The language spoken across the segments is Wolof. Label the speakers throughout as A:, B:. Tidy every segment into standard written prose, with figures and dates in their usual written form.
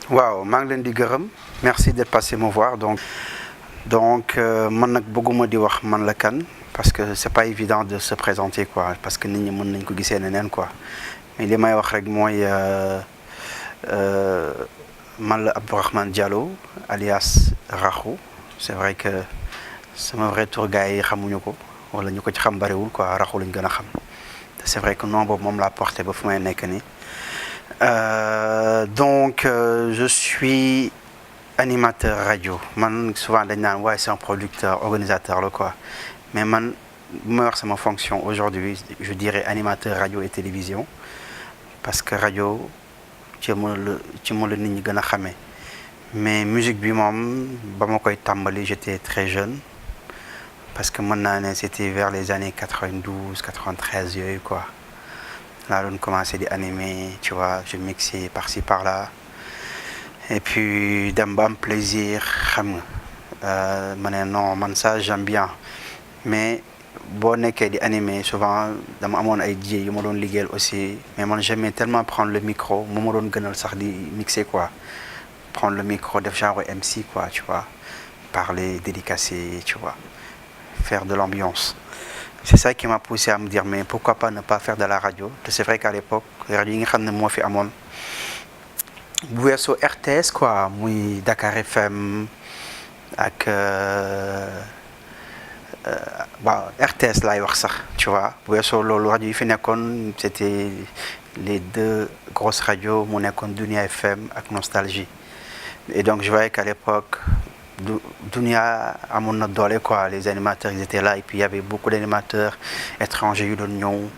A: waaw maa ngi leen di gërëm merci d'être passé me voir man nag bëgguma di wax man la kan parce que c'est pas évident de se présenter quoi parce que nit ñi mën nañ ko gisee neneen quoi mais li may wax rek mooy euh, man la Abdourahmane Diallo alias Rakhou c'est vrai que sama vrai tour gars yi xamuñu ko wala ñu ko ci xam bariwul quoi Rakhou lañ gën a xam te c'est vrai que nom boobu moom laa porté ba fu may nekk nii. Je suis animateur radio man souvent dañ naan waaye c'est un producteur organisateur la quoi mais man bu may wax sama fonction aujourd'hui je dirais animateur radio et télévision parce que radio ci ma la nit ñi gën a xamee mais musique bi moom ba ma koy tàmbali j'étais très jeune parce que mën naa ne c'était vers les années 92 93 yooyu quoi laa doon commencé di animer tu vois je mixais par-ci par-là et puis dem ba am plaisir xam nga ma ne non man ça j'aime bien mais boo nekkee di animer souvent dama amoon ay DJ yu ma doon liggéeyal aussi mais man j'aimais tellement prendre le micro mu ma doon gënal sax di mixer quoi prendre le micro def genre MC quoi tu vois parler dédicacer tu vois faire de l'ambiance. C'est ça qui m'a poussé à me dire mais pourquoi pas ne pas faire de la radio te c'est vrai qu'à l'époque rajo yi nga xam ne moo fi amoon bu weesoo RTS quoi muy Dakar FM ak RTS laay wax sax tu vois bu weesoo loolu rajo yi fi nekkoon c'était les deux grosses radios mu nekkoon Dunia FM ak Nostalgie et donc je voyais qu'à l'époque Dunia amoon na doole quoi les animateurs ils étaient là et puis il y avait beaucoup d'animateurs étrangers yu doon ñëw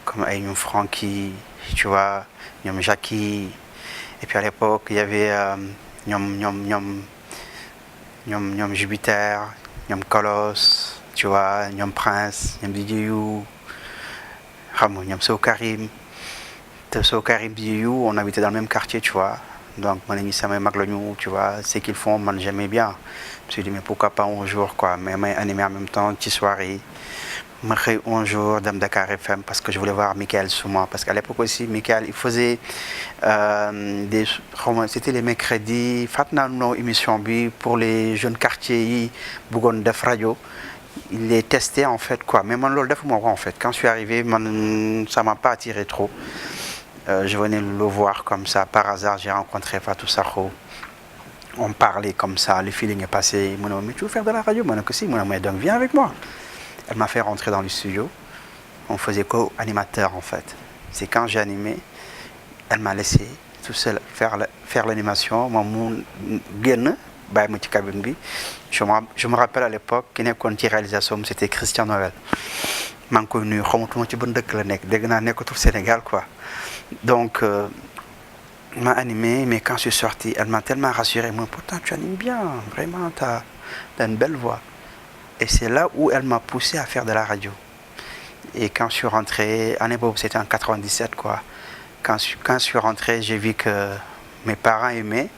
A: comme ay ñoom Francky tu vois ñoom Jackie et puis à l'époque il y avait ñoom Jupiter ñoom Colos tu vois ñoom Prince ñoom DJ Yu xam nga ñoom Sow Karim te Sow Karim DJ Yu on habitait dans le même quartier tu vois donc man ñi samay mag la ñu tu vois ce qu'ils font man j'aimais bien je me suis dit mais pourquoi pas un jour quoi mais may animer en même temps ci soirée yi ma xëy un jour dem Dakar FM parce que je voulais voir Michael Souma parce qu'à l'époque aussi Michael il faisait des xawma c'était les mercredis fàtt naa noo émission bi pour les jeunes quartiers yi bëggoon def rajo il les testait en fait quoi mais man loolu defuma ko en fait quand je suis arrivé man ça m'a pas attiré trop. Je venais le voir comme ça par hasard j'ai rencontré Fatou Sakho on parlait comme ça le feeling est passé mu ne ma mais tu veux faire de la radio ma ne ko si mu ne ma donc viens avec moi elle m'a fait rentrer dans le studio on faisait co-animateur en fait c'est quand j'ai animé elle m'a laissé tout seul faire l'animation moom mu génn bàyyi ma ci cabine bi je me rappelle à l'époque ki nekkoon ci réalisation c'était Christian Noël maa ngi koy nuyu xamatuma ci ban dëkk la nekk dégg naa nekkatul Sénégal quoi donc m'a animé mais quand je suis sorti elle m'a tellement rassuré moi pourtant tu animes bien vraiment t'as une belle voix et c'est là où elle m'a poussé à faire de la radio et quand je suis rentré année boobu c'était en 97 quoi quand je suis rentré j'ai vu que mes parents aimaient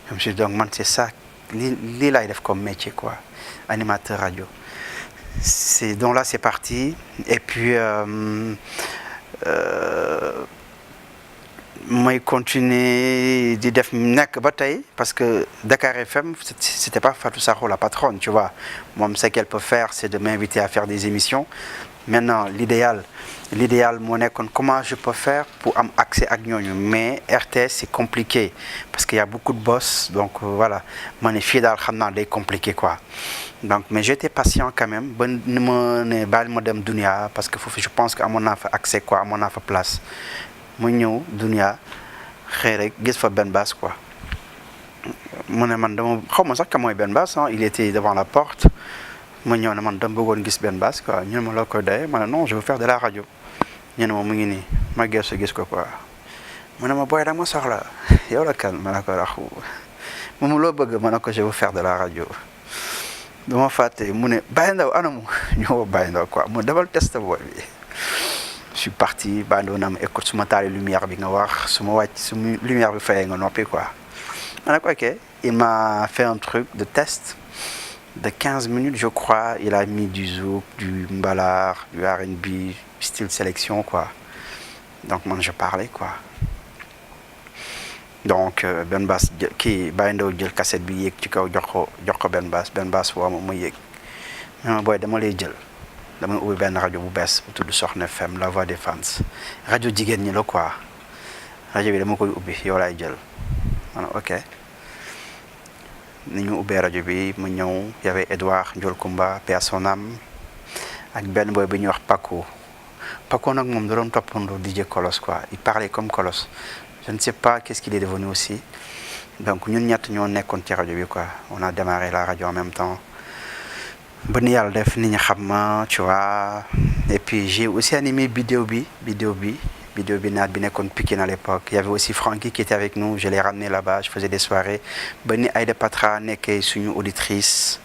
A: je me suis dit donc man c'est ça lii laay def comme métier quoi animateur radio c'est donc là c'est parti et puis may continuer di def nekk ba tey parce que Dakar FM c'était pas Fatou Sakho la patronne tu vois moom ce qu'elle peut faire c'est de m'inviter à faire des émissions maintenant l'idéal moo nekkoon comment je peux faire pour am accès ak ñooñu mais RTS c'est compliqué parce qu'il y a beaucoup de boss donc voilà ma ne fii daal xam naa day compliqué quoi donc mais j'étais patient quand même ba ni ma ne baal ma dem Dunia parce que foofu je pense que amoon naa fa accès quoi amoon naa fa place mu ñëw Dunia xëy rek gis fa Ben Bass quoi mu ne man dama xaw ma sax ka mooy Ben Bass il était devant la porte ma ñëw ne man dama bëggoon gis Ben Bass quoi ñu ne ma loo koy doyee ma ne non je veux faire de la radio ñu ne ma mu ngi nii ma gëstu gis ko quoi mu ne ma booy da ma soxla yow la kan ma ne ko Rakhou moom loo bëgg ma ne ko je veux faire de la radio dama fàtte mu ne Baye Ndaw anamu ñu woo Baye Ndaw quoi mu defal test booy bi je suis parti Baye Ndaw na ma écoute su ma taalee lumière bi nga wax su ma wàcc su lumière bi fayee nga noppi quoi ma ne ko ok il m'a fait un truc de test de 15 minutes je crois il a mis du zouk du mbalar du R&B style sélection quoi donc moi je parlais quoi donc Ben Bass kii Baye Ndaw jël cassette bi yéeg ci kaw jox ko Ben Bass woo ma ma yéeg booy dama lay jël damay ubbi benn rajo bu bees bu tudd Soxna FM la voix des fans rajo jigéen ñi la quoi rajo bi dama koy ubbi yow laay jël man ok ni ñu ubbee rajo bi mu ñëw y avait Edouard Ndiol Koumba paix à son âme ak benn boy bi ñuy wax Paco nag moom da doon toppandoo DJ Kolos quoi il parlait comme Kolos je ne sais pas qu'est-ce qu'il est devenu aussi donc ñun ñett ñoo nekkoon ci rajo bi quoi on a démarré la radio en même temps ba ni yàlla def nit ñi xam ma tu vois et puis j'ai aussi animé vidéo bi naat bi nekkoon Pikine à l'époque il y avait aussi Francky qui était avec nous je l'ai ramené là-bas je faisais des soirées ba ni Aïda Patra nekkee suñu auditrice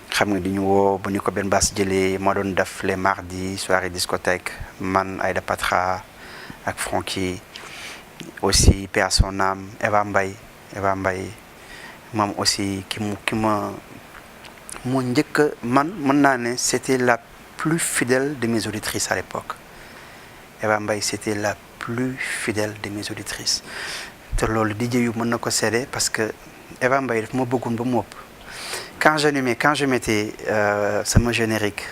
A: xam nga di ñu woo ba ñu ko Ben Bass jëlee moo doon def les mardis soirée discothèque man Aïda Patra ak Francky aussi paix à son âme Eva Mbaye moom aussi ki ma moo njëkk man mën naa ne c'était la plus fidèle de mes auditrices à l'époque Eva Mbaye c'était la plus fidèle de mes auditrices te loolu DJ yu mën na ko seede parce que Eva Mbaye daf ma bëggoon ba mu ëpp quand je mettais sama générique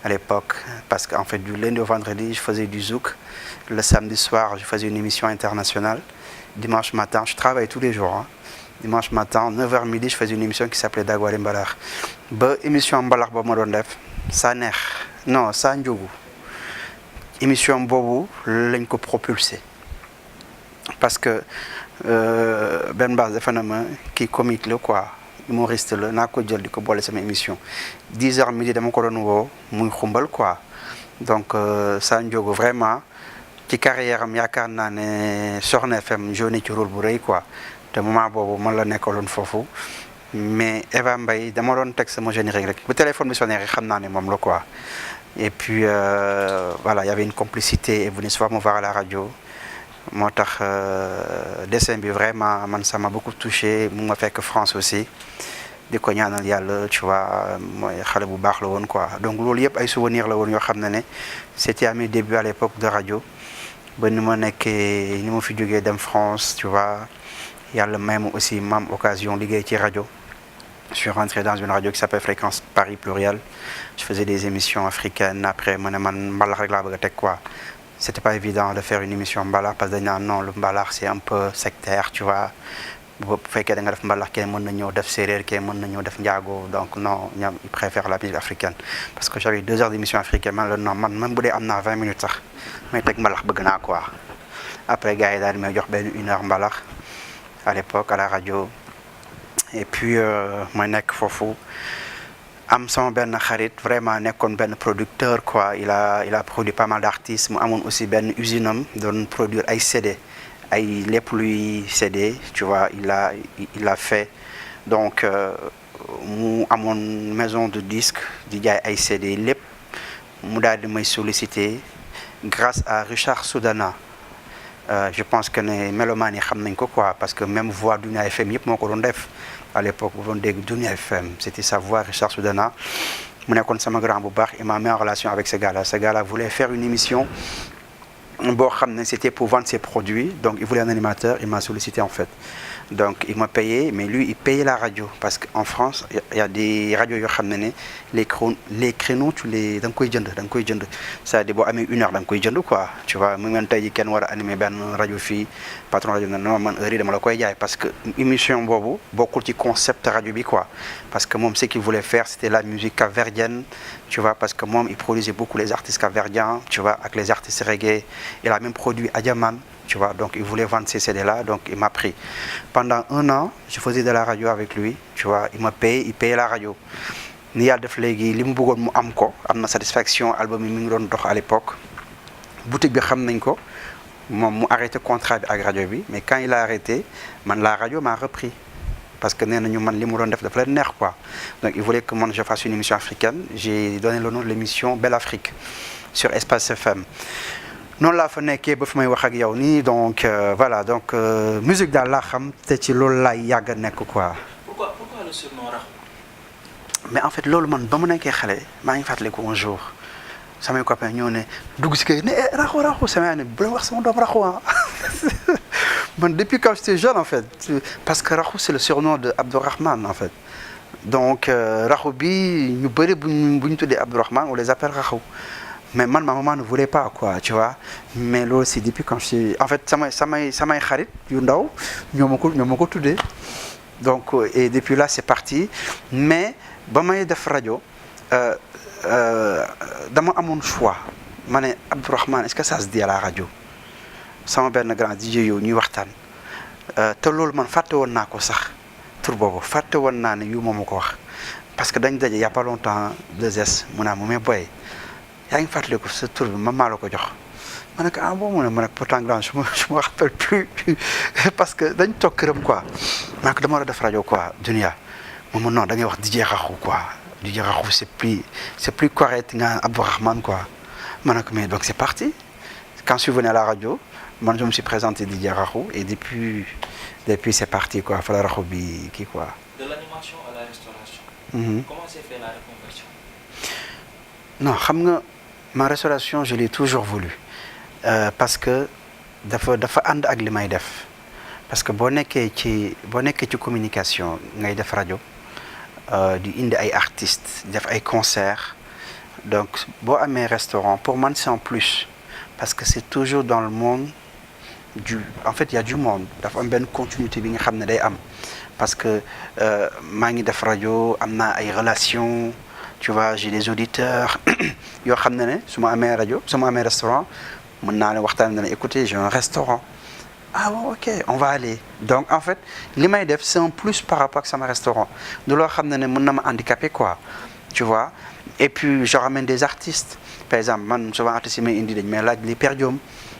A: à l'époque parce qu'en fait du lundi au vendredi je faisais du zouk le samedi soir je faisais une émission internationale dimanche matin je travaille tous les jours dimanche matin 9h midi je faisais une émission qui s'appelait Dagwari Mbalax ba émission mbalax boobu ma doon def saa njóogu émission boobu lañ ko propulsé parce que Ben Bass defe na ma kii comique la quoi humoriste la naa ko jël di ko boole sama émission 10h midi dama ko doon woo muy xumbal quoi donc saa njóogu vraiment ci carrière am yaakaar naa ne Soxna FM joué ci rôle bu rëy quoi te moment boobu man la nekkaloon foofu mais Eva Mbaye dama doon teg sama générique rek bu téléphone bi sonné rek xam naa ne moom la quoi et puis voilà il y avait une complicité et venez souvent me voir à la radio moo tax dessin bi vraiment man ça m'a beaucoup touché mu ma fekk France aussi di ko ñaanal yàlla tu vois mooy xale bu baax la woon quoi donc loolu yëpp ay souvenirs la woon yoo xam ne c'était à mes débuts à l'époque de radio ba ni ma nekkee ni ma fi jógee dem France tu vois yàlla may ma aussi ma am occasion liggéey ci rajo je suis rentré dans une radio qui s'appelle Fréquence Paris Pluriel je faisais des émissions africaines après ma ne man mbalax rek laa bëgg a teg quoi c'était pas évident de faire une émission mbalax parce que dañ naan non le mbalax c'est un peu sectaire tu vois bu fekkee da nga def mbalax kenn mën na ñëw def séeréer kenn mën na ñëw def njaago donc non ñoom ils préfèrent la musique africaine parce que j'avais 2 heures d'émission africaine man la non man même bu dee am naa 20 minutes sax may teg mbalax bëgg naa quoi après gars yi daal di may jox benn 1 heure mbalax à l'époque à la radio et puis ma nekk foofu am sama benn xarit vraiment nekkoon benn producteur quoi il a produit pas mal d'artistes mu amoon aussi benn usine am doon produire ay CD ay lépp luy CD tu vois il a fait donc mu amoon maison de disque di jaay ay CD lépp mu daal di may solliciter grâce à Richard Soudana je pense que ne mélomanes yi xam nañ ko quoi parce que même voix Dunia FM yëpp moo ko doon def à l'époque bu doon dégg Dunia FM c'était sa voix Richard Soudana mu nekkoon sama grand bu baax il m'a mis en relation avec ce gars-là voulait faire une émission boo xam ne c'était pour vendre ses produits donc il voulait un animateur il m'a sollicité en fait donc il m'a payé mais lui il payait la radio parce que en France il y a des radios yoo xam ne les créneaux da nga koy jënd c'est-à-dire boo amee 1 heure da nga koy jënd quoi tu vois mu ngeen tey ji kenn war a animer benn rajo fii patron rajo non man heure yi dama la koy jaay parce que émission boobu bokkul ci concept rajo bi quoi parce que moom ce qu'il voulait faire c'était la musique capverdienne tu vois parce que moom il produisait beaucoup les artistes capverdiens tu vois ak les artistes reggae il a même produit Adjaman tu vois donc il voulait vendre ces CD-là donc il m'a pris pendant 1 an je faisais de la radio avec lui tu vois il payait la radio ni yàlla def léegi li mu bëggoon mu am ko am na satisfaction album yi mi ngi doon dox à l'époque boutique bi xam nañ ko moom mu arrêté contrat bi ak rajo bi mais quand il a arrêté man la radio m'a repris parce que nee nañu man li mu doon def dafa leen neex quoi donc il voulait que man je fasse une émission africaine j'ai donné le nom de l'émission Belle Afrique sur Espace FM noonu laa fa nekkee ba fi may wax ak yow nii donc voilà donc musique daal laa xam te ci loolu laay yàgg a nekk quoi.
B: pourquoi le surnom Raxu.
A: mais en fait loolu man ba mu nekkee xale maa ngi fàttaliku un jour samay copains ñoo ne dugg si kër ne Raxu sama ne bu la wax sama doom Raxu ah Depuis quand j'étais jeune, en fait. Parce que Rakhou, c'est le surnom de Abdourahman, en fait. Donc, Rakhou bi, nous Abdourahman, on les appelle Rakhou. Mais moi, ma maman ne voulait pas, quoi, tu vois. Mais là, c'est depuis quand je suis... En fait, ça m'a kharit, yundaw, ñomako tudé. Donc, et depuis là, c'est parti. Mais, ba may def radio, dama amone choix. Mané Abdourahman, est-ce que ça se dit à la radio? Sama ben grand DJ yo ñuy waxtaan. Te loolu man fàtte woon naa ko sax. Tur boobu fàtte woon naa ne yu moom ko wax. Parce que dañ daje y a pas longtemps 2S mu naa mu mais boy yaa ngi fàttaliku sa tur bi ma maa la ko jox ma ne ko ah bon mu ne ma ne pourtant grand je me rappelle plus parce que dañ toog këram quoi ma ne ko dama war a def rajo quoi Dunia moom non da ngay wax DJ Rakhou quoi DJ Rakhou c'est plus correct nga Abdourahman quoi ma ne ko mais donc c'est parti quand je suis venu à la radio moi je me suis présenté DJ Rakhou et depuis c'est parti quoi fa la Rakhou bi kii quoi.
B: De l'animation à la restauration. Comment s'est fait la reconversion?
A: Non xam nga ma restauration je l'ai toujours voulu parce que dafa ànd ak li may def parce que boo nekkee ci communication ngay def rajo di indi ay artistes def ay concerts donc boo amee restaurant pour moi c'est en plus parce que c'est toujours dans le monde en fait il y a du monde dafa am benn continuité bi nga xam ne day am parce que maa ngi def rajo am naa ay relations. Tu vois, j'ai des auditeurs. Yo xamné suma amé radio, suma amé restaurant, mën na la waxtaan na écoutez, j'ai un restaurant. Ah bon, OK, on va aller. Donc en fait, li may def c'est un plus par rapport à sama restaurant. De lo xamné ne mën na ma handicapé quoi. Tu vois? Et puis je ramène des artistes. Par exemple, man souvent artiste may indi dañ may laaj li perdium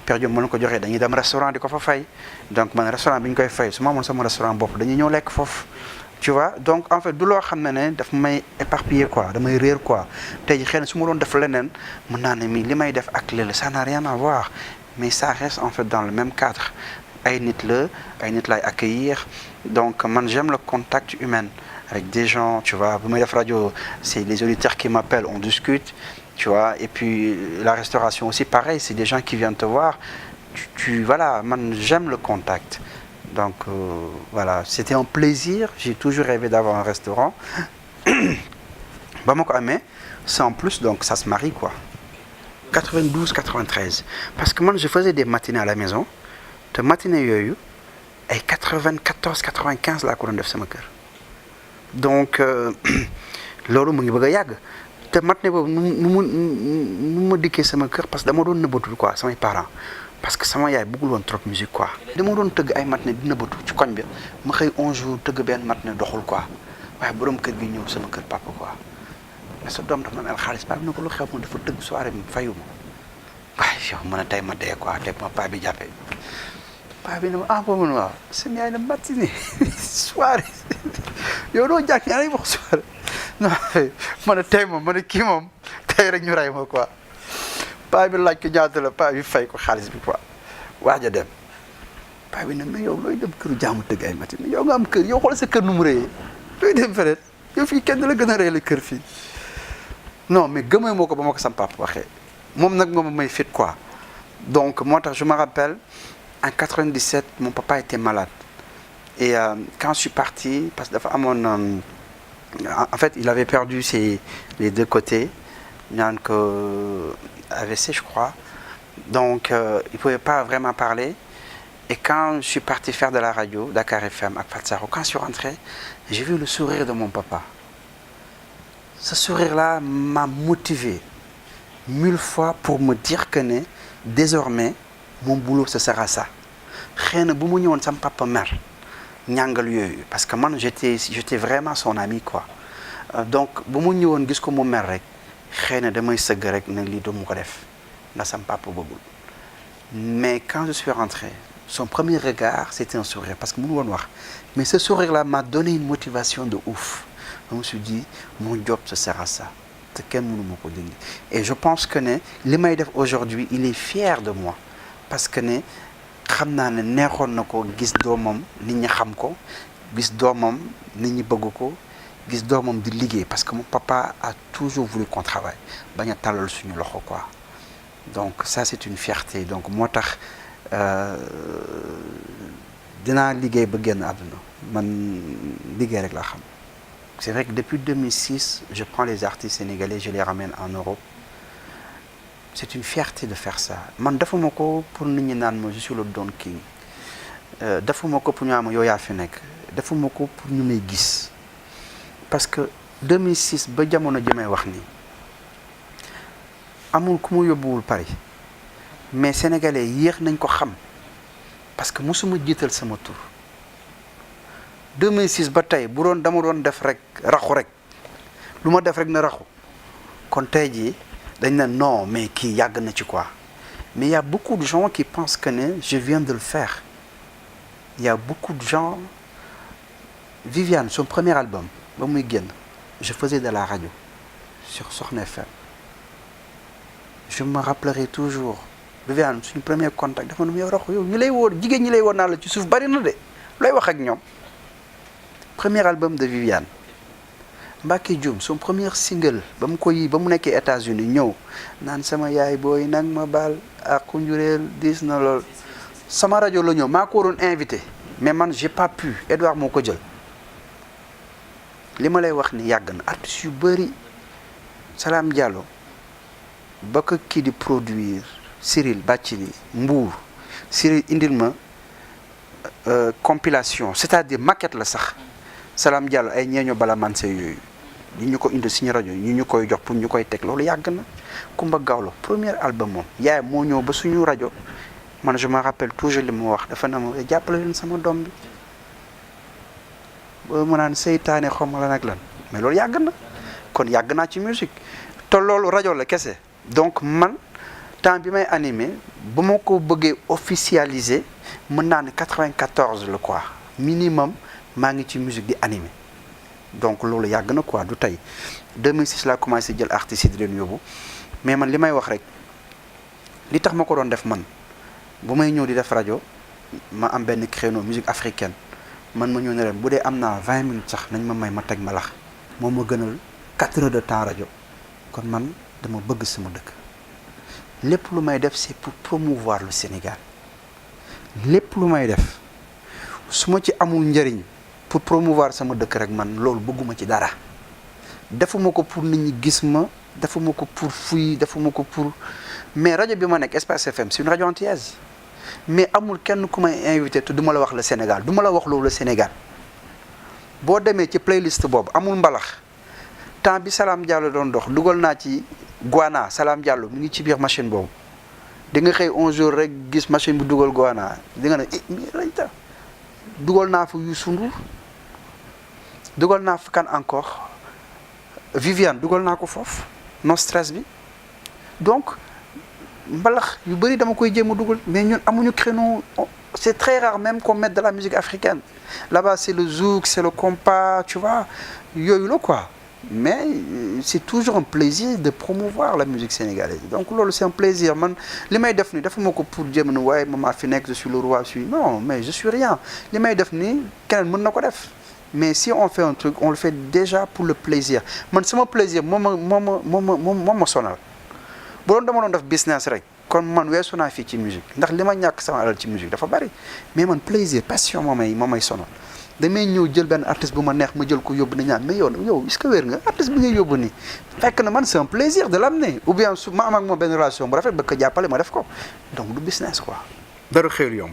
A: mën ko joxé dañuy dem restaurant diko fa fay. Donc man restaurant biñ koy fay suma mon sama restaurant bop dañuy ñëw lek fofu. Tu vois donc en fait du loo xam ne daf may éparpiller quoi damay réer quoi tey jii xëy na su ma doon def leneen mën naa ne mi li may def ak léeg ça n'a rien à voir mais ça reste en fait dans le même cadre ay nit lay accueillir donc man j'aime le contact humain avec des gens tu vois bu may def rajo c'est les auditeurs qui m'appellent on discute tu vois et puis la restauration aussi pareil c'est des gens qui viennent te voir voilà man j'aime le contact. Donc voilà, c'était un plaisir. J'ai toujours rêvé d'avoir un restaurant. Bamako Amé, c'est en plus, donc ça se marie quoi. 92, 93. Parce que moi, je faisais des matinées à la maison. De matinées yoyu, et 94, 95 là, qu'on a fait kër. Donc, lolu mu ngi bëgg yag. Te matiné bobu nu ma diké sama kër parce que dama doon nëbbatu quoi, samay parents. Parce que sama yaay bëggul woon trop musique quoi dama doon tëgg ay matinée dina bëtu ci koñ bi ma xëy un jour tëgg benn matinée doxul quoi waaye borom kër gi ñëw sama kër papa quoi mais sa doom dafa ma mel xaalis paa bi ne ko lu xew ma dafa tëgg soirée mi fayu ma waaye yow mën a tey ma dee quoi tey ma paa bi jàppee paa bi ne ma ah boobu waaw seen yaay na matinée soirée yow doo jàkk yaa lay wax soirée non ma ne tey moom ma ne kii moom tey rek ñu rey ma quoi paa bi laaj ko ñaata la paa bi fay ko xaalis bi quoi waaj a dem paa bi ne mais yow looy dem këru jaamu tëgg ay matin yow nga am kër yow xool sa kër nu mu rëyee looy dem feneen yow fii kenn la gën a rëy la kër fii non mais gëmee moo ko ba ma ko sam papa waxee moom nag moom may fit quoi donc moo tax je me rappelle en 97 mon papa était malade et quand je suis parti parce que dafa amoon en fait il avait perdu les deux côtés ñaan ko AVC je crois donc il pouvait pas vraiment parler et quand je suis parti faire de la radio Dakar FM ak Fatsaro quand je suis rentré j'ai vu le sourire de mon papa ce sourire là m'a motivé 1000 fois pour me dire que désormais mon boulot ce sera ça xëy na bu mu ñëwoon sama papa mer ñàngal yooyu parce que man j'étais vraiment son ami quoi donc bu mu ñëwoon gis ko mu mer rek xëy na damay sëgg rek ne lii du mu ko def ndax sama papa bëggul mais quand je suis rentré son premier regard c'était un sourire parce que mënu woon wax mais ce sourire là m'a donné une motivation de ouf je me suis dit mon job ce sera ça te kenn mënu ma ko dindi et je pense que li may def aujourd'hui il est fier de moi parce que xam naa ne neexoon na ko gis doomam nit ñi xam ko gis doomam nit ñi bëgg ko gis doomam di liggéey parce que mon papa a toujours voulu qu'on travaille bañ a tàllal suñu loxo quoi donc ça c'est une fierté donc moo tax dinaa liggéey ba génn àdduna man liggéey rek laa xam. C'est vrai que depuis 2006 je prends les artistes sénégalais je les ramène en Europe. C'est une fierté de faire ça man defuma ko pour nit ñi naan ma je suis le Don King defuma ko pour ñu am yow yaa fi nekk defuma ko pour ñu may gis parce que 2006 ba jamono ji may wax nii amul ku mu yóbbuwul Paris mais sénégalais yéex nañ ko xam parce que mosuma jiital sama tur 2006 ba tey bu doon dama doon def rek raxu rek lu ma def rek na raxu kon tey jii dañ ne non mais kii yàgg na ci quoi mais il y a beaucoup de gens qui pensent que ne je viens de le faire il y a beaucoup de gens Viviane son premier album ba muy génn je faisais de la radio sur Soxna FM je me rappellerai toujours Viviane suñu premier contact dafa ne yow raxu yow ñu lay woo jigéen ñi lay woo naa la ci suuf bari na de looy wax ak ñoom premier album de Viviane Mbacké Dioum son premier single ba mu nekkee États-Unis ñëw naan sama yaay booy nag ma baal ak ku njureel diis na lool sama rajo la ñëw maa ko waroon invité mais man j'ai pas pu Edouard moo ko jël li ma lay wax ni yàgg na artistes yu bëri Salam Diallo ba ko kii di produire Cyril Bathily Mbour Cyril indil ma compilation c'est-à-dire maquette la sax Salam Diallo ay ñeeño bala manse yooyu ñu ko indi suñu rajo ñu koy jox pour ñu koy teg loolu yàgg na Kumba Gawlo premier album moom yaay moo ñëw ba suñu rajo man je me rappelle toujours li mu wax dafa na ma jàppale leen sama doom bi ba mu naan seytaane xom la nag lan mais loolu yàgg na kon yàgg naa ci musique te loolu rajo la kese donc man temps bi may animé bu ma ko bëggee officialiser mën naa ne 94 la quoi minimum maa ngi ci musique di animé donc loolu yàgg na quoi du tey 2006 laa commencé jël artistes yi di leen yóbbu mais man li may wax rek li tax ma ko doon def man bu may ñëw di def rajo ma am benn créneau musique africaine man ma ñëw ne leen bu dee am naa 20 minutes sax nañ ma may ma teg malax moom ma gënal 4 heures de temps rajo kon man dama bëgg sama dëkk lépp lu may def c'est pour promouvoir le Sénégal lépp lu may def su ma ci amul njëriñ pour promouvoir sama dëkk rek man loolu bëgguma ci dara defuma ko pour nit ñi gis ma defuma ko pour fuy defuma ko pour mais rajo bi ma nekk Espace FM c'est une radio antillaise mais amul kenn ku may invité te du ma la wax le Sénégal du ma la wax loolu le Sénégal boo demee ci playlist boobu amul mbalax temps bi Salam Diallo doon dox dugal naa ci Guana Salam Diallo mi ngi ci biir machine boobu di nga xëy 11 jours rek gis machine bu dugal Guana di nga ne mi rayta dugal naa fa Youssou Ndour dugal naa fa kan encore Viviane dugal naa ko foofu no stress bi donc mbalax yu bëri dama koy jéem a dugal mais ñun amuñu créneau c'est très rare même qu'on mette de la musique africaine là-bas c'est le zouk c'est le compas tu vois yooyu la quoi mais c'est toujours un plaisir de promouvoir la musique sénégalaise donc loolu c'est un plaisir man li may def nii defuma ko pour jéem a waaye ma fi nekk je suis le roi je suis non mais je suis rien li may def nii keneen mën na ko def mais si on fait un truc on le fait déjà pour le plaisir man sama plaisir moo ma sonal bu doon dama doon def business rek kon man weesu naa fii ci musique ndax li ma ñàkk sama alal ci musique dafa bari mais man plaisir passion moo may sonal damay ñëw jël benn artiste bu ma neex ma jël ko yóbbu na ñaan mais yow est-ce que wér nga artiste bi ngay yóbbu nii fekk na man c'est un plaisir de l'amener ou bien su ma am ak moom benn relation bu rafet ba ko jàppale ma def ko donc du business quoi. dara xëyul yomb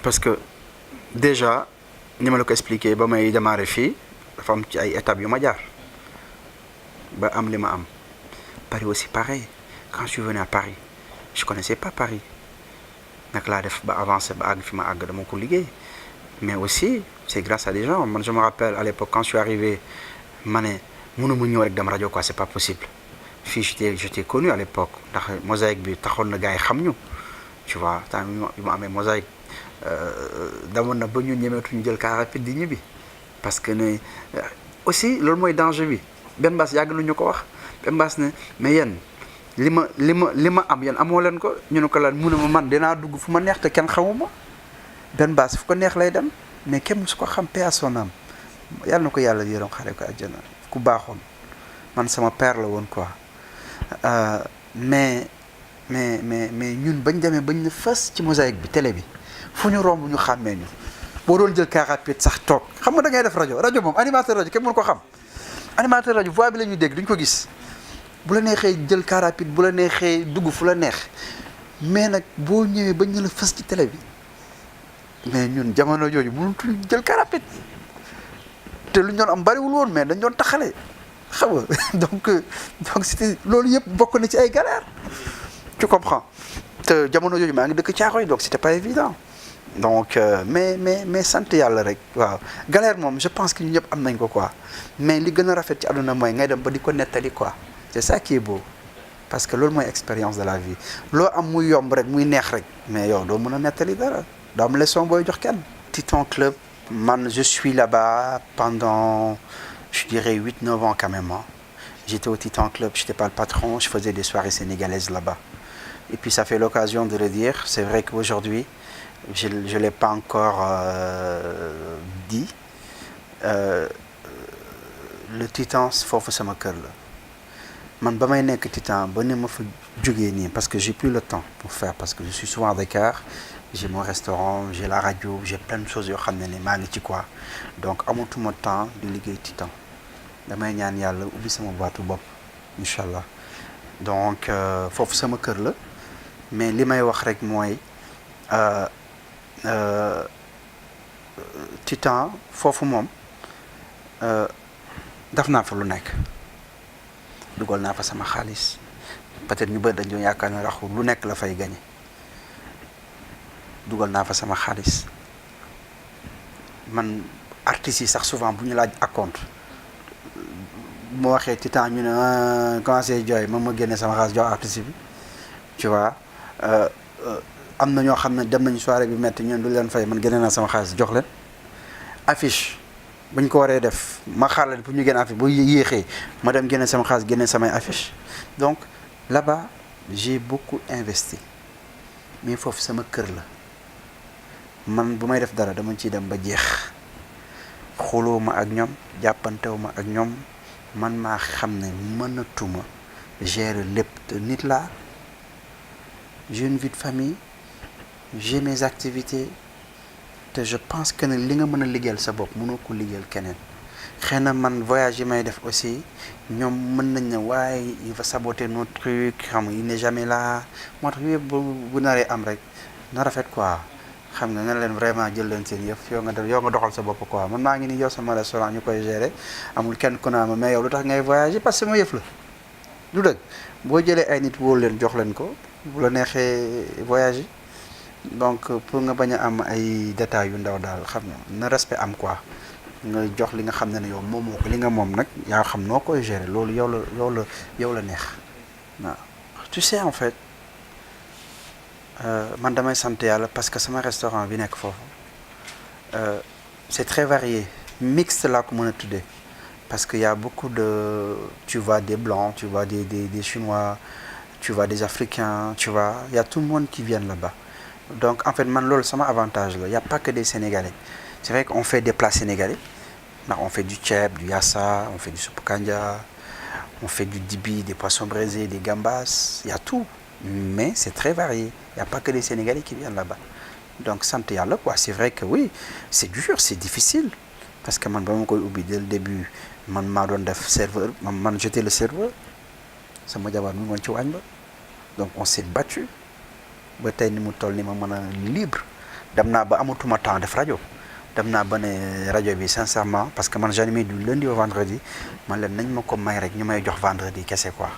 A: parce que déjà ni ma la ko expliqué ba may démarrer fii dafa am ci ay étapes yu ma jaar ba am li ma am Paris aussi pareil quand je suis venu à Paris je connaissais pas Paris nag laa def ba avancer ba àgg fi ma àgg dama ko liggéey. Mais aussi c'est grâce à des gens man je me rappelle à l'époque quand je suis arrivé ma ne mënuma ñëw rek dem rajo quoi c'est pas possible fii j'étais connu à l'époque ndax Mosaïque bi taxoon na gars yi xam ñu tu vois temps yu ma amee Mosaïque damoon na ba ñu ñemeetuñu jël car rapide di ñibbi parce que ne aussi loolu mooy danger bi benn baas yàgg nañu ko wax benn baas ne mais yéen li ma am yéen amoo leen ko ñu ne ko lan mu ne ma man dinaa dugg fu ma neex te kenn xamuma benn baas fu ko neex lay dem mais kenn su ko xam paix à son âme yàlla na ko yàlla yërëm xare ko àjjana ku baaxoon man sama père la woon quoi mais ñun bañ demee bañ na fës ci Mosaïque bi télé bi fu ñu romb ñu xàmmee ñu boo doon jël car rapide sax toog xam nga da ngay def rajo moom animateur rajo kenn mënu ko xam animateur rajo voix bi la ñuy dégg duñ ko gis bu la neexee jël car rapide bu la neexee dugg fu la neex mais nag boo ñëwee ba ñu la fës ci télé bi mais ñun jamono jooju mënutuñ jël car rapide te lu ñu doon am bariwul woon mais dañ doon taxale xam nga donc c'était loolu yëpp bokk na ci ay galères tu comprends te jamono jooju maa ngi dëkk Caaroy donc c'était pas évident donc mais sant yàlla rek waaw galère moom je pense que ñu ñëpp am nañ ko quoi mais li gën a rafet ci àdduna mooy ngay dem ba di ko nettali quoi c'est ça qui est beau parce que loolu mooy expérience de la vie loo am muy yomb rek muy neex rek mais yow doo mën a nettali dara doo am leçon booy jox kenn. Titan Club man je suis là-bas pendant je dirais 8-9 ans quand même hein. J'étais au Titan Club, j'étais pas le patron, je faisais des soirées sénégalaises là-bas. Et puis ça fait l'occasion de le dire, c'est vrai qu'aujourd'hui, je ne l'ai pas encore dit, le Titan foofu sama kër la man ba may nekk Titan ba ne ma fa jógee nii parce que j'ai plus le temps pour faire parce que je suis souvent à Dakar, j'ai mon restaurant, j'ai la radio, j'ai plein de choses yoo xam ne ni maa ngi ci quoi donc amatuma temps di liggéey Titan damay ñaan yàlla ubbi sama boîte bopp incha allah donc foofu sama kër la mais li may wax rek mooy Titan foofu moom def naa fa lu nekk dugal naa fa sama xaalis peut-être ñu bëri dañu yaakaar ne raxu lu nekk la fay gañe dugal naa fa sama xaalis man artistes yi sax souvent bu ñu laaj acompte bu ma waxee Titan ñu ne commencé jooy ma génne sama xaalis jox artiste bi tu vois am na ñoo xam ne dem nañu soirée bi metti ñun du leen fay man génne naa sama xaalis jox leen affiche bu ñu ko waree def ma xaaral pour ñu génne affiche bu yéexee ma dem génne sama xaalis génne samay affiche donc là-bas j'ai beaucoup investi mais foofu sama kër la man bu may def dara dama ciy dem ba jeex xuloo ma ak ñoom jàppantewu ma ak ñoom man maa xam ne mënatuma gérer lépp te nit laa j'ai une vie de famille j'ai mes activités te je pense que ne li nga mën a liggéeyal sa bopp mënoo ko liggéeyal keneen xëy na man voyage yi may def aussi ñoom mën nañ ne waaye il va saboter notre truc xam nga il n'est jamais là moo tax yëpp bu naree am rek na rafet quoi xam nga leen vraiment jël leen seen yëf yow nga doxal sa bopp quoi man maa ngi nii yow sama restaurant ñu koy gérer amul kenn ku naa ma mais yow lu tax ngay voyager parce que sama yëf la du dëgg boo jëlee ay nit wóolu leen jox leen ko bu la neexee voyager donc pour nga bañ a am ay détails yu ndaw daal xam nga na respect am quoi nga jox li nga xam ne yow moom moo ko li nga moom nag yaa xam noo koy gérer loolu yow la neex waaw tu sais en fait man damay sant yàlla parce que sama restaurant bi nekk foofu c'est très varié mixte laa ko mën a tuddee parce que y a beaucoup de tu vois des blancs tu vois des chinois tu vois des africains tu vois y a tout le monde qui vient là-bas donc en fait man loolu sama avantage la y a pas que des sénégalais c'est vrai qu'on fait des plats sénégalais ndax on fait du ceeb du yassa on fait du soupe kanja on fait du dibi des poissons braisés des gambas y a tout mais c'est très varié y a pas que des sénégalais qui viennent là-bas donc sant yàlla quoi c'est vrai que oui c'est dur c'est difficile parce que man ba ma koy ubbi dès le début man maa doon def serveur man j'étais le serveur sama jabar mi woon ci waañ ba donc on s'est battu ba tey ni mu toll ni ma mën a libre dem naa ba amatuma temps def rajo dem naa ba ne rajo bi sincèrement parce que man j'animais du lundi au vendredi man leen nañ ma ko may rek ñu may jox vendredi kese quoi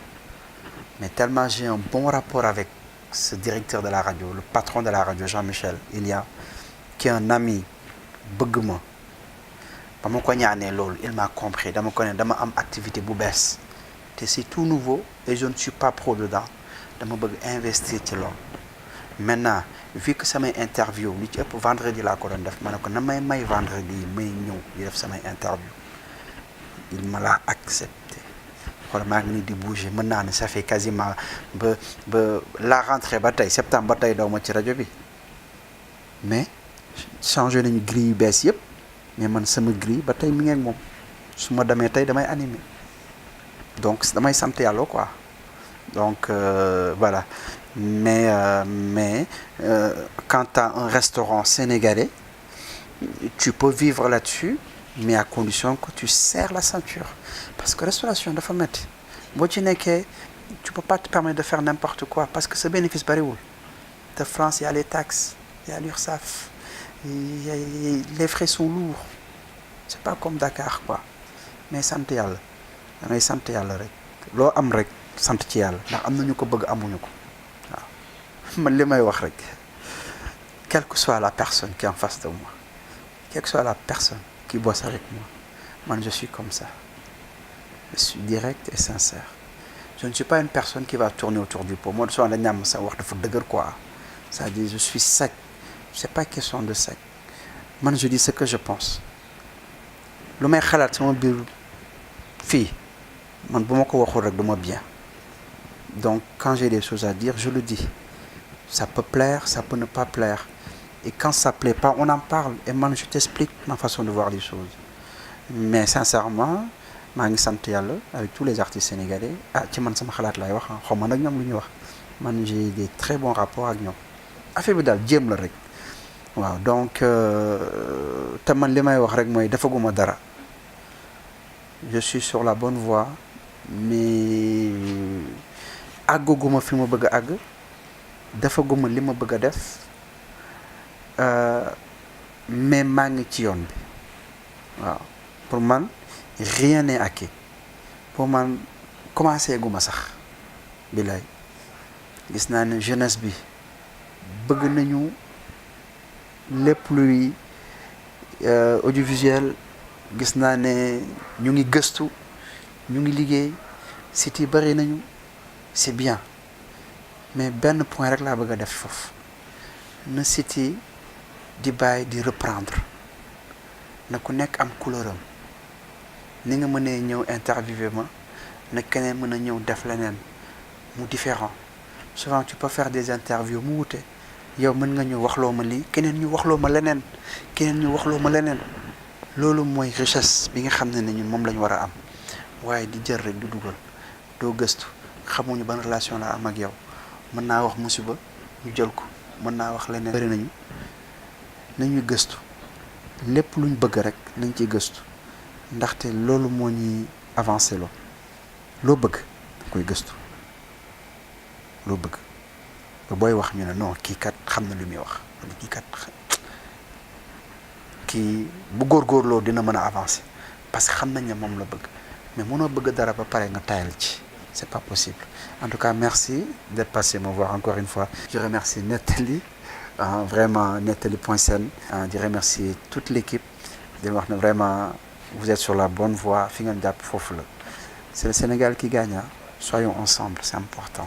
A: mais tellement j'ai un bon rapport avec ce directeur de la radio le patron de la radio Jean-Michel Ilia qui est un ami bëgg ma ba ma ko ñaanee loolu il m'a compris dama ko ne dama am activité bu bees te c'est tout nouveau et je ne suis pas pro dedans dama bëgg investir ci loolu maintenant vu que samay interview li ci ëpp vendredi laa ko doon def ma ne ko na may vendredi may ñëw di def samay interview il me l'a accepté xool maa ngi nii di bouger mën naa ne ça fait quasiment ba la rentrée ba tey septembre ba tey daw ma ci rajo bi mais changé nañu grille yu bees yëpp mais man sama grille ba tey mi ngi ak moom su ma demee tey damay animer donc damay sant yàlla quoi donc voilà Mais quand tu as un restaurant sénégalais, tu peux vivre là-dessus, mais à condition que tu serres la ceinture. Parce que restauration dafa metti boo ci nekkee tu peux pas te permettre de faire n'importe quoi parce que ce bénéfice bariwul. De France, il y a les taxes, il y a l'URSSAF, les frais sont lourds. C'est pas comme Dakar quoi. Mais sant yàlla da ngay sant yàlla rek loo am rek sant ci yàlla ndax am na ñu ko bëgg amuñu ko waaw man li may wax rek quelle que soit la personne qui est en face de moi, quelle que soit la personne qui bosse avec moi, man je suis comme ça. Je suis direct et sincère. Je ne suis pas une personne qui va tourner autour du pot. Moi, je suis un ça wax dafa dëgër quoi. C'est-à-dire, je suis sec. C'est pas question de sec. Man, je dis ce que je pense. Lu may xalaat sama biir fii man bu ma ko waxul rek du ma bien. Donc, quand j'ai des choses à dire, je le dis. Ça peut plaire, ça peut ne pas plaire. Et quand ça plaît pas, on en parle. Et man, je t'explique ma façon de voir les choses. Mais sincèrement, maa ngi sant yàlla avec tous les artistes sénégalais ci man sama xalaat laay wax xaw ma nag ñoom lu ñuy wax man j'ai des très bons rapports ak ñoom affaire bi daal jéem la rek waaw donc te man li may wax rek mooy defaguma dara je suis sur la bonne voie mais àggaguma fi ma bëgg a àgg defaguma li ma bëgg a def mais maa ngi ci yoon bi waaw pour man rien n'est acquis pour man commencé guma sax bilaay gis naa ne jeunesse bi bëgg nañu lépp luy audiovisuel gis naa ne ñu ngi gëstu ñu ngi liggéey sites yi bari nañu c'est bien mais benn point rek laa bëgg a def foofu na sites yi di bàyyi di reprendre na ku nekk am couleuram ni nga mënee ñëw interviewer ma na keneen mën a ñëw def leneen mu différent souvent tu peux faire des interviews mu wute yow mën nga ñëw waxloo ma lii keneen ñu waxloo ma leneen keneen ñu waxloo ma leneen loolu mooy richesse bi nga xam ne ñun moom la ñu war a am waaye di jël rek du dugal doo gëstu xamuñu ban relation la am ak yow mën naa wax musiba ñu jël ko mën naa wax leneen bari nañu gëstu lépp luñ bëgg rek nañ ciy gëstu ndaxte loolu moo ñuy avancé loo bëgg da koy gëstu loo bëgg ba booy wax ñu ne non kii kat xam na lu muy wax wala kii kat kii bu góorgóorloo dina mën a avancer parce que xam nañ ne moom la bëgg mais mënoo bëgg dara ba pare nga tayal ci c'est pas possible. En tout cas, merci d'être passé me voir encore une fois. Je remercie Nathalie, vraiment Nathalie.sn. Je remercie toute l'équipe. Vraiment, vous êtes sur la bonne voie. C'est le Sénégal qui gagne. Soyons ensemble, c'est important.